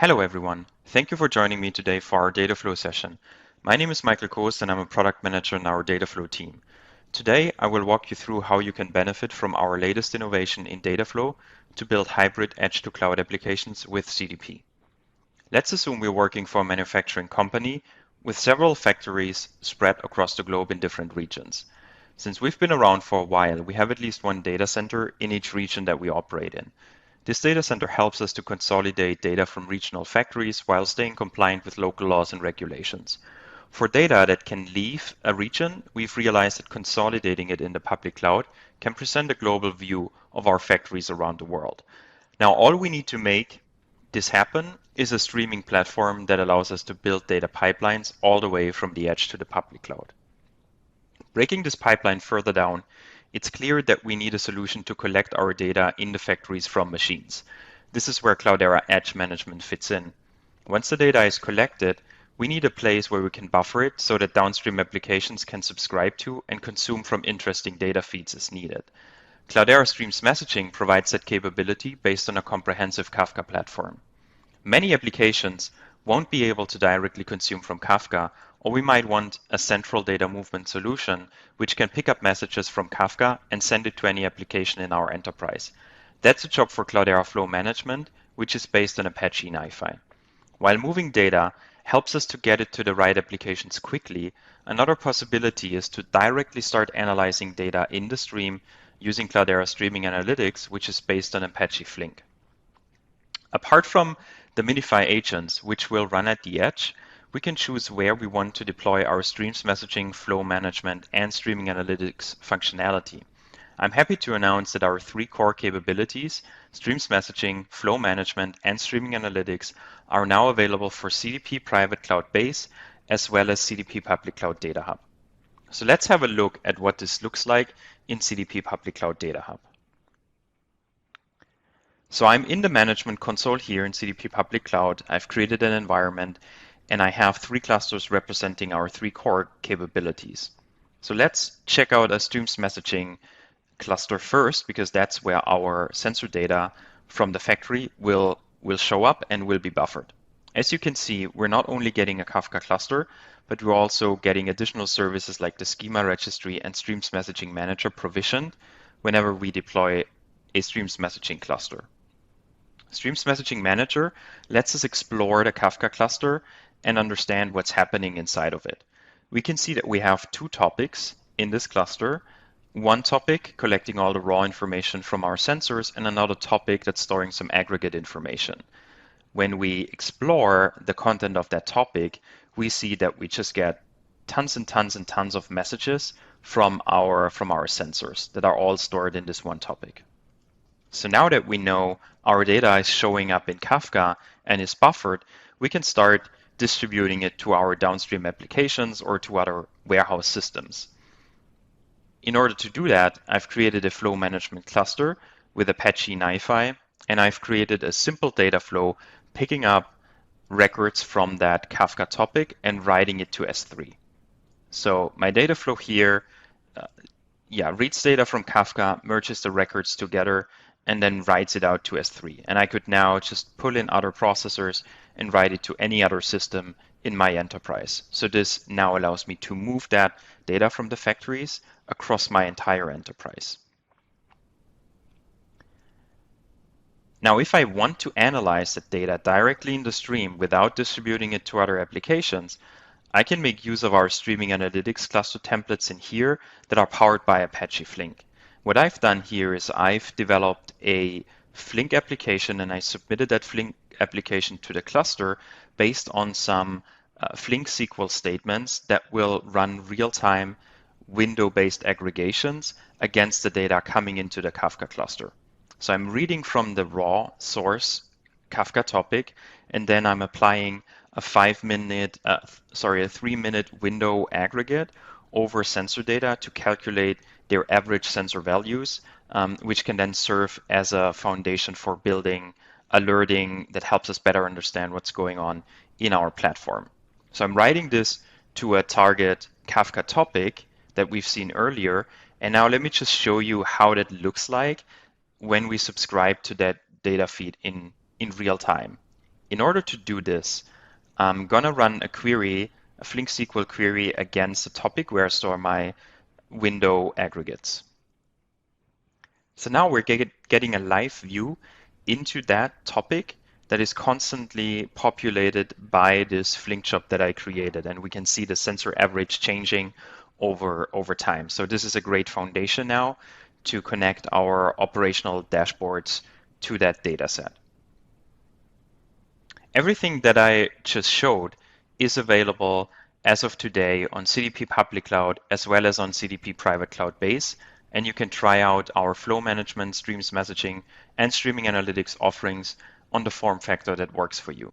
Hello everyone. Thank you for joining me today for our DataFlow session. My name is Michael Kost and I'm a product manager in our DataFlow team. Today I will walk you through how you can benefit from our latest innovation in DataFlow to build hybrid edge-to-cloud applications with CDP. Let's assume we're working for a manufacturing company with several factories spread across the globe in different regions. Since we've been around for a while, we have at least one data center in each region that we operate in. This data center helps us to consolidate data from regional factories while staying compliant with local laws and regulations. For data that can leave a region, we've realized that consolidating it in the public cloud can present a global view of our factories around the world. Now, all we need to make this happen is a streaming platform that allows us to build data pipelines all the way from the edge to the public cloud. Breaking this pipeline further down, it's clear that we need a solution to collect our data in the factories from machines. This is where Cloudera Edge Management fits in. Once the data is collected, we need a place where we can buffer it so that downstream applications can subscribe to and consume from interesting data feeds as needed. Cloudera Streams Messaging provides that capability based on a comprehensive Kafka platform. Many applications won't be able to directly consume from Kafka, or we might want a central data movement solution which can pick up messages from Kafka and send it to any application in our enterprise. That's a job for Cloudera Flow Management, which is based on Apache NiFi. While moving data helps us to get it to the right applications quickly, another possibility is to directly start analyzing data in the stream using Cloudera Streaming Analytics, which is based on Apache Flink. Apart from the Minify agents, which will run at the edge, we can choose where we want to deploy our streams messaging, flow management, and streaming analytics functionality. I'm happy to announce that our three core capabilities, streams messaging, flow management, and streaming analytics, are now available for CDP Private Cloud Base as well as CDP Public Cloud Data Hub. So let's have a look at what this looks like in CDP Public Cloud Data Hub. So I'm in the management console here in CDP Public Cloud. I've created an environment and I have three clusters representing our three core capabilities. So let's check out a streams messaging cluster first, because that's where our sensor data from the factory will show up and will be buffered. As you can see, we're not only getting a Kafka cluster, but we're also getting additional services like the schema registry and streams messaging manager provisioned whenever we deploy a streams messaging cluster. Streams Messaging Manager lets us explore the Kafka cluster and understand what's happening inside of it. We can see that we have two topics in this cluster. One topic collecting all the raw information from our sensors and another topic that's storing some aggregate information. When we explore the content of that topic, we see that we just get tons and tons and tons of messages from our sensors that are all stored in this one topic. So now that we know our data is showing up in Kafka and is buffered, we can start distributing it to our downstream applications or to other warehouse systems. In order to do that, I've created a flow management cluster with Apache NiFi, and I've created a simple data flow picking up records from that Kafka topic and writing it to S3. So my data flow here reads data from Kafka, merges the records together, and then writes it out to S3. And I could now just pull in other processors and write it to any other system in my enterprise. So this now allows me to move that data from the factories across my entire enterprise. Now, if I want to analyze that data directly in the stream without distributing it to other applications, I can make use of our streaming analytics cluster templates in here that are powered by Apache Flink. What I've done here is I've developed a Flink application and I submitted that Flink application to the cluster based on some Flink SQL statements that will run real-time window-based aggregations against the data coming into the Kafka cluster. So I'm reading from the raw source Kafka topic, and then I'm applying a 3-minute window aggregate over sensor data to calculate their average sensor values, which can then serve as a foundation for building alerting that helps us better understand what's going on in our platform. So I'm writing this to a target Kafka topic that we've seen earlier. And now let me just show you how that looks like when we subscribe to that data feed in real time. In order to do this, I'm gonna run a query, a Flink SQL query against the topic where I store my window aggregates. So now we're getting a live view into that topic that is constantly populated by this Flink job that I created. And we can see the sensor average changing over time. So this is a great foundation now to connect our operational dashboards to that data set. Everything that I just showed is available as of today on CDP Public Cloud as well as on CDP Private Cloud Base. And you can try out our flow management, streams messaging, and streaming analytics offerings on the form factor that works for you.